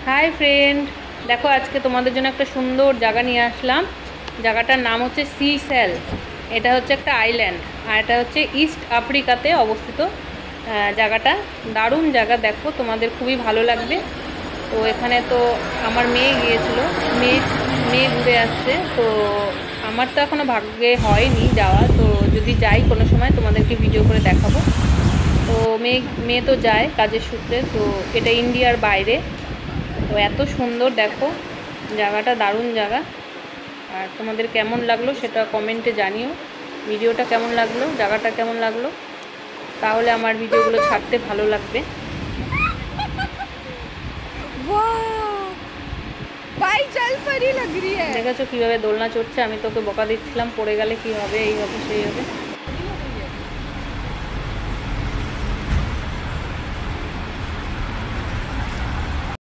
Hi friend, দেখো আজকে তোমাদের জন্য একটা সুন্দর জায়গা নিয়ে আসলাম। জায়গাটার নাম হচ্ছে সিশেল। এটা হচ্ছে একটা আইল্যান্ড, আর এটা হচ্ছে ইস্ট আফ্রিকাতে অবস্থিত। জায়গাটা দারুণ জায়গা, দেখো তোমাদের খুবই ভালো লাগবে। তো এখানে তো আমার মেয়ে গিয়েছিল, মেয়ে মেয়ে ঘুরে আসছে। তো আমার তো এখনও ভাগ্যে হয়নি যাওয়া, তো যদি যাই কোনো সময় তোমাদেরকে ভিডিও করে দেখাবো। তো মেয়ে মেয়ে তো যায় কাজের সূত্রে। তো এটা ইন্ডিয়ার বাইরে। তো এত সুন্দর, দেখো জায়গাটা দারুণ জায়গা। আর তোমাদের কেমন লাগলো সেটা কমেন্টে জানিও। ভিডিওটা কেমন লাগলো, জায়গাটা কেমন লাগলো, তাহলে আমার ভিডিওগুলো ছাড়তে ভালো লাগবে। দেখেছো কীভাবে দোলনা চড়ছে? আমি তোকে বকা দিচ্ছিলাম পড়ে গেলে কি হবে, এই হবে সেই হবে।